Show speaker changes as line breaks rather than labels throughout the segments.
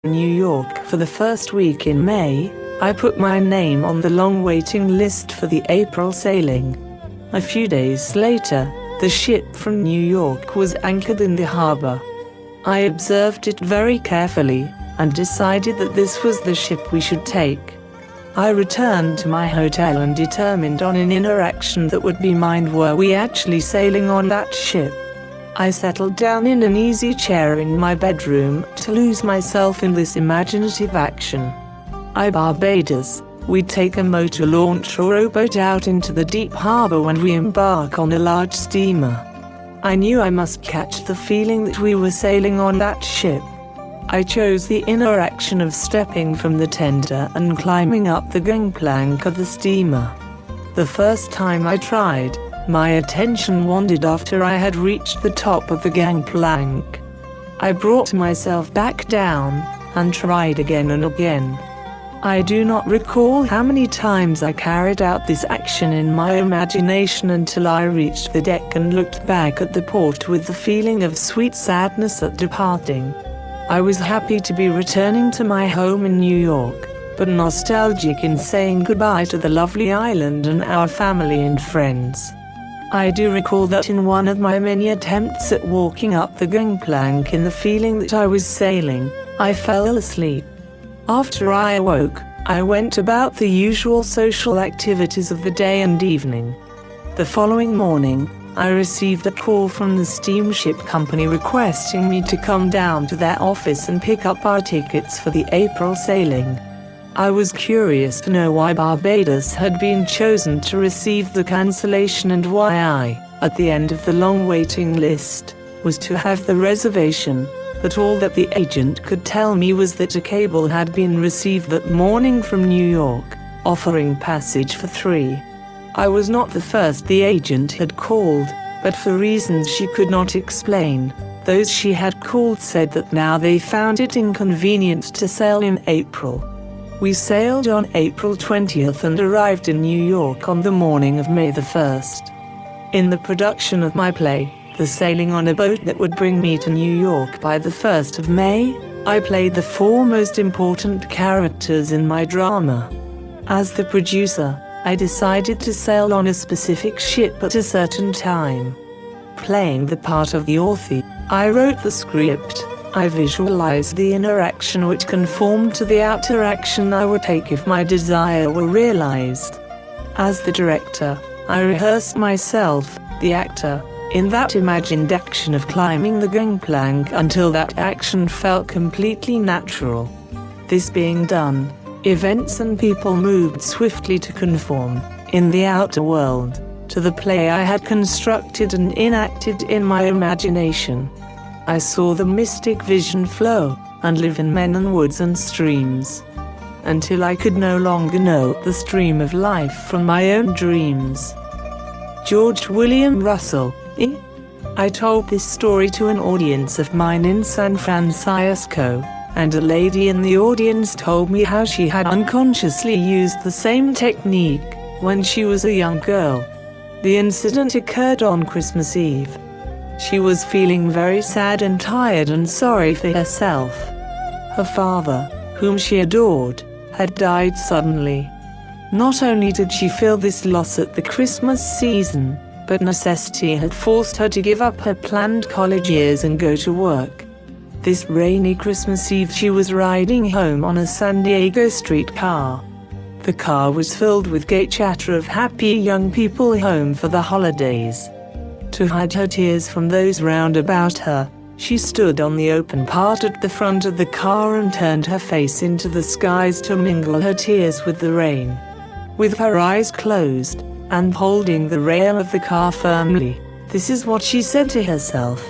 New York for the first week in May, I put my name on the long waiting list for the April sailing. A few days later, the ship from New York was anchored in the harbor. I observed it very carefully, and decided that this was the ship we should take. I returned to my hotel and determined on an interaction that would be mine were we actually sailing on that ship. I settled down in an easy chair in my bedroom to lose myself in this imaginative action. Barbados, we take a motor launch or rowboat out into the deep harbor when we embark on a large steamer. I knew I must catch the feeling that we were sailing on that ship. I chose the interaction of stepping from the tender and climbing up the gangplank of the steamer. The first time I tried, my attention wandered after I had reached the top of the gangplank. I brought myself back down, and tried again and again. I do not recall how many times I carried out this action in my imagination until I reached the deck and looked back at the port with the feeling of sweet sadness at departing. I was happy to be returning to my home in New York, but nostalgic in saying goodbye to the lovely island and our family and friends. I do recall that in one of my many attempts at walking up the gangplank in the feeling that I was sailing, I fell asleep. After I awoke, I went about the usual social activities of the day and evening. The following morning, I received a call from the steamship company requesting me to come down to their office and pick up our tickets for the April sailing. I was curious to know why Barbados had been chosen to receive the cancellation and why I, at the end of the long waiting list, was to have the reservation, but all that the agent could tell me was that a cable had been received that morning from New York, offering passage for 3. I was not the first the agent had called, but for reasons she could not explain, those she had called said that now they found it inconvenient to sail in April. We sailed on April 20th and arrived in New York on the morning of May the 1st. In the production of my play, The Sailing on a Boat That Would Bring Me to New York by the 1st of May, I played the 4 most important characters in my drama. As the producer, I decided to sail on a specific ship at a certain time. Playing the part of the author, I wrote the script. I visualized the interaction which conformed to the interaction I would take if my desire were realized. As the director, I rehearsed myself, the actor, in that imagined action of climbing the gangplank until that action felt completely natural. This being done, events and people moved swiftly to conform, in the outer world, to the play I had constructed and enacted in my imagination. I saw the mystic vision flow, and live in men and woods and streams, until I could no longer know the stream of life from my own dreams. George William Russell. I told this story to an audience of mine in San Francisco, and a lady in the audience told me how she had unconsciously used the same technique when she was a young girl. The incident occurred on Christmas Eve. She was feeling very sad and tired and sorry for herself. Her father, whom she adored, had died suddenly. Not only did she feel this loss at the Christmas season, but necessity had forced her to give up her planned college years and go to work. This rainy Christmas Eve she was riding home on a San Diego streetcar. The car was filled with gay chatter of happy young people home for the holidays. To hide her tears from those round about her, she stood on the open part at the front of the car and turned her face into the skies to mingle her tears with the rain. With her eyes closed, and holding the rail of the car firmly, this is what she said to herself.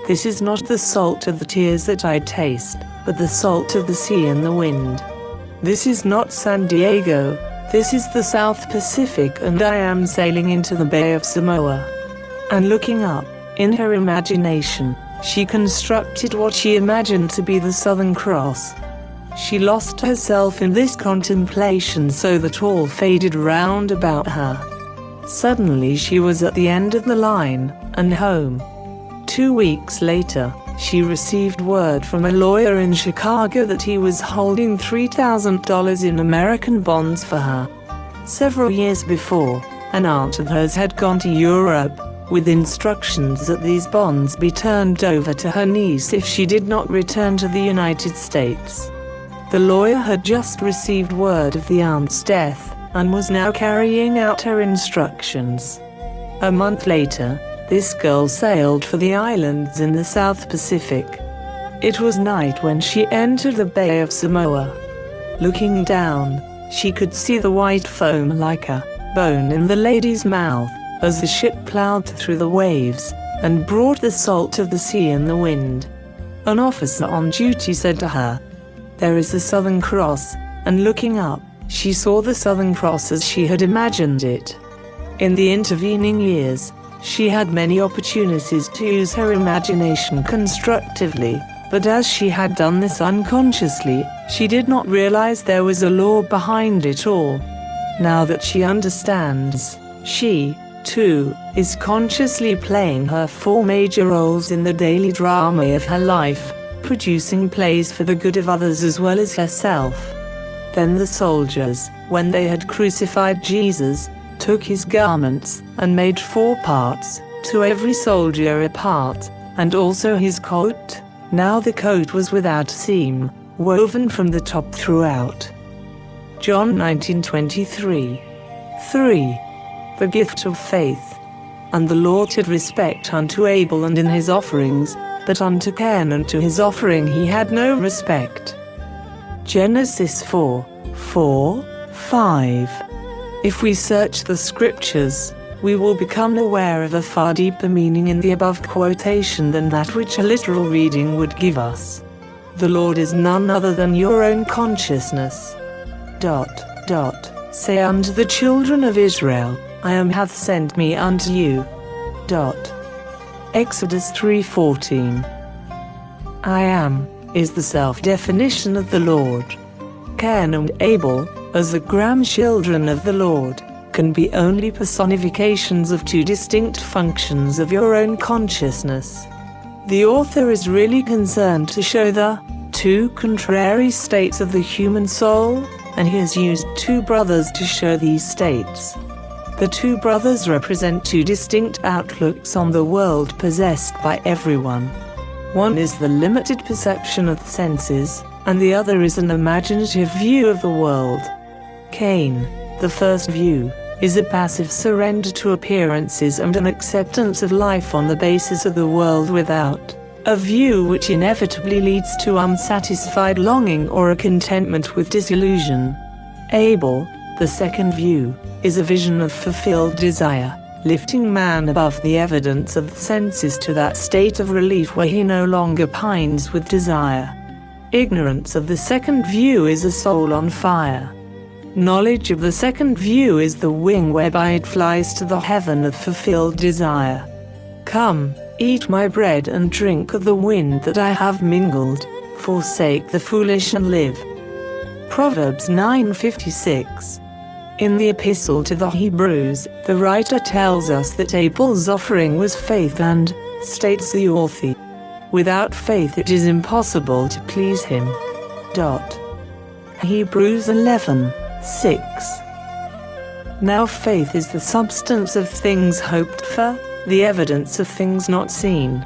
This is not the salt of the tears that I taste, but the salt of the sea and the wind. This is not San Diego, this is the South Pacific, and I am sailing into the Bay of Samoa. And looking up, in her imagination, she constructed what she imagined to be the Southern Cross. She lost herself in this contemplation so that all faded round about her. Suddenly she was at the end of the line, and home. 2 weeks later, she received word from a lawyer in Chicago that he was holding $3,000 in American bonds for her. Several years before, an aunt of hers had gone to Europe, with instructions that these bonds be turned over to her niece if she did not return to the United States. The lawyer had just received word of the aunt's death, and was now carrying out her instructions. A month later, this girl sailed for the islands in the South Pacific. It was night when she entered the Bay of Samoa. Looking down, she could see the white foam like a bone in the lady's mouth, as the ship plowed through the waves, and brought the salt of the sea in the wind. An officer on duty said to her, "There is the Southern Cross," and looking up, she saw the Southern Cross as she had imagined it. In the intervening years, she had many opportunities to use her imagination constructively, but as she had done this unconsciously, she did not realize there was a law behind it all. Now that she understands, she, too, is consciously playing her 4 major roles in the daily drama of her life, producing plays for the good of others as well as herself. Then the soldiers, when they had crucified Jesus, took his garments, and made 4 parts, to every soldier a part, and also his coat. Now the coat was without seam, woven from the top throughout. John 19:23. 3. The gift of faith. And the Lord had respect unto Abel and in his offerings, but unto Cain and to his offering he had no respect. Genesis 4:4-5. If we search the scriptures, we will become aware of a far deeper meaning in the above quotation than that which a literal reading would give us. The Lord is none other than your own consciousness. Say unto the children of Israel, I am hath sent me unto you. Exodus 3:14. I am, is the self-definition of the Lord. Cain and Abel, as the grandchildren of the Lord, can be only personifications of 2 distinct functions of your own consciousness. The author is really concerned to show the 2 contrary states of the human soul, and he has used 2 brothers to show these states. The 2 brothers represent 2 distinct outlooks on the world possessed by everyone. One is the limited perception of the senses, and the other is an imaginative view of the world. Cain, the first view, is a passive surrender to appearances and an acceptance of life on the basis of the world without, a view which inevitably leads to unsatisfied longing or a contentment with disillusion. Abel, the second view, is a vision of fulfilled desire, lifting man above the evidence of the senses to that state of relief where he no longer pines with desire. Ignorance of the second view is a soul on fire. Knowledge of the second view is the wing whereby it flies to the heaven of fulfilled desire. Come, eat my bread and drink of the wind that I have mingled, forsake the foolish and live. Proverbs 9:56. In the Epistle to the Hebrews, the writer tells us that Abel's offering was faith and, states the author, without faith it is impossible to please him. Hebrews 11:6. Now faith is the substance of things hoped for, the evidence of things not seen.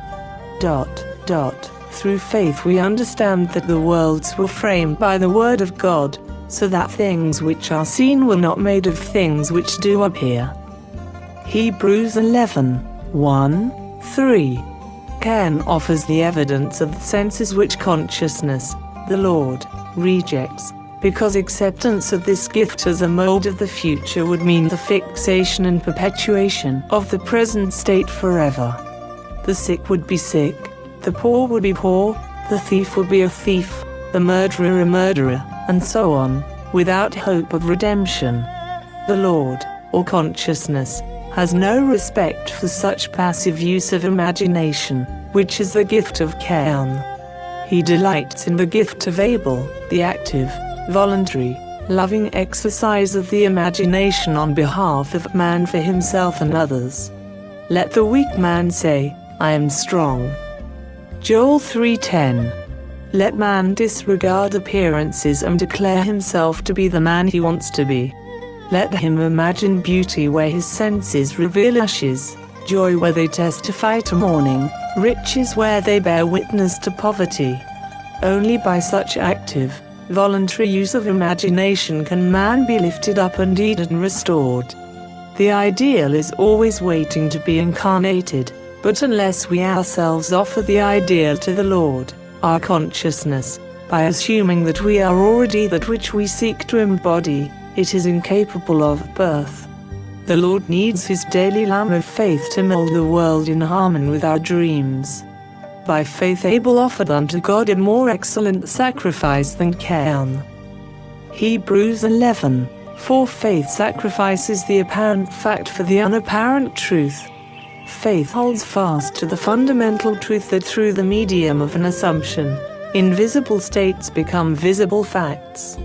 Through faith we understand that the worlds were framed by the word of God, so that things which are seen were not made of things which do appear. Hebrews 11:1-3. Cain offers the evidence of the senses which consciousness, the Lord, rejects, because acceptance of this gift as a mold of the future would mean the fixation and perpetuation of the present state forever. The sick would be sick, the poor would be poor, the thief would be a thief, the murderer a murderer, and so on, without hope of redemption. The Lord, or consciousness, has no respect for such passive use of imagination, which is the gift of Cain. He delights in the gift of Abel, the active, voluntary, loving exercise of the imagination on behalf of man for himself and others. Let the weak man say, I am strong. Joel 3:10. Let man disregard appearances and declare himself to be the man he wants to be. Let him imagine beauty where his senses reveal ashes, joy where they testify to mourning, riches where they bear witness to poverty. Only by such active, voluntary use of imagination can man be lifted up indeed and restored. The ideal is always waiting to be incarnated, but unless we ourselves offer the ideal to the Lord, our consciousness, by assuming that we are already that which we seek to embody, it is incapable of birth. The Lord needs his daily lamb of faith to mold the world in harmony with our dreams. By faith Abel offered unto God a more excellent sacrifice than Cain. Hebrews 11. For faith sacrifices the apparent fact for the unapparent truth. Faith holds fast to the fundamental truth that through the medium of an assumption, invisible states become visible facts.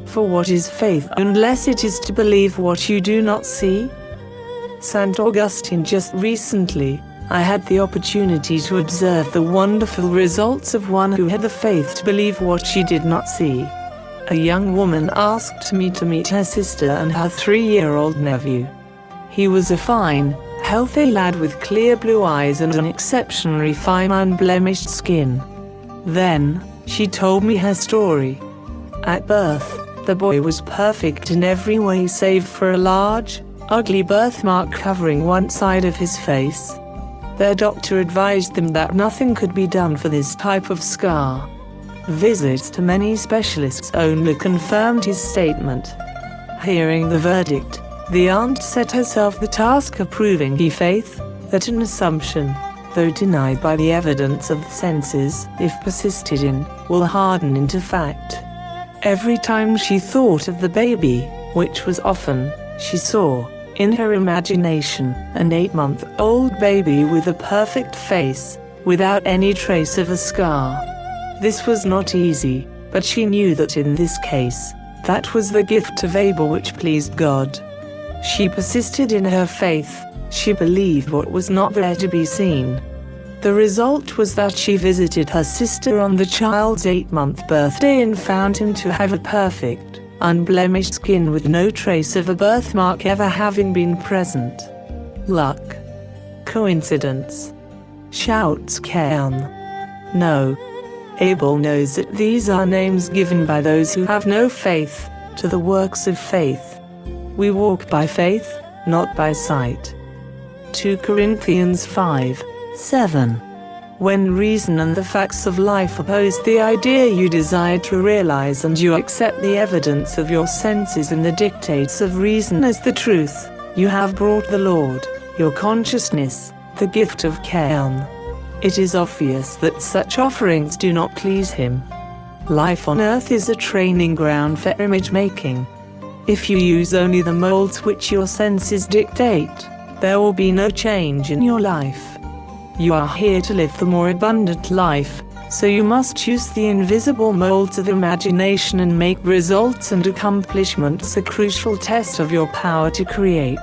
For what is faith unless it is to believe what you do not see? St. Augustine. Just recently, I had the opportunity to observe the wonderful results of one who had the faith to believe what she did not see. A young woman asked me to meet her sister and her 3-year-old nephew. He was a fine, healthy lad with clear blue eyes and an exceptionally fine unblemished skin. Then, she told me her story. At birth, the boy was perfect in every way save for a large, ugly birthmark covering one side of his face. Their doctor advised them that nothing could be done for this type of scar. Visits to many specialists only confirmed his statement. Hearing the verdict, the aunt set herself the task of proving by faith that an assumption, though denied by the evidence of the senses, if persisted in, will harden into fact. Every time she thought of the baby, which was often, she saw, in her imagination, an 8-month-old baby with a perfect face, without any trace of a scar. This was not easy, but she knew that in this case, that was the gift of Abel which pleased God. She persisted in her faith, she believed what was not there to be seen. The result was that she visited her sister on the child's 8-month birthday and found him to have a perfect, unblemished skin with no trace of a birthmark ever having been present. Luck? Coincidence? Shouts Cain. No. Abel knows that these are names given by those who have no faith, to the works of faith. We walk by faith, not by sight. 2 Corinthians 5:7. When reason and the facts of life oppose the idea you desire to realize and you accept the evidence of your senses and the dictates of reason as the truth, you have brought the Lord, your consciousness, the gift of Cain. It is obvious that such offerings do not please him. Life on earth is a training ground for image making. If you use only the molds which your senses dictate, there will be no change in your life. You are here to live the more abundant life, so you must use the invisible molds of imagination and make results and accomplishments a crucial test of your power to create.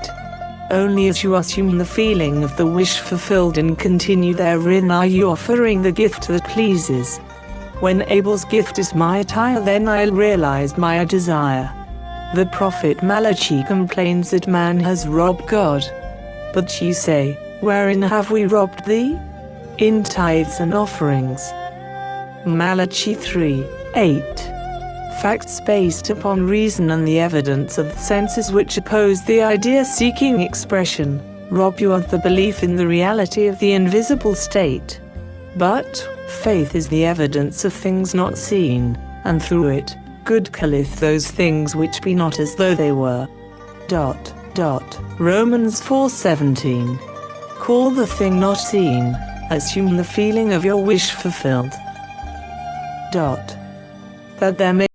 Only as you assume the feeling of the wish fulfilled and continue therein are you offering the gift that pleases. When Abel's gift is my attire, then I'll realize my desire. The prophet Malachi complains that man has robbed God. But ye say, wherein have we robbed thee? In tithes and offerings. Malachi 3:8. Facts based upon reason and the evidence of the senses which oppose the idea seeking expression, rob you of the belief in the reality of the invisible state. But, faith is the evidence of things not seen, and through it, good calleth those things which be not as though they were. Romans 4:17. Call the thing not seen, assume the feeling of your wish fulfilled. That there may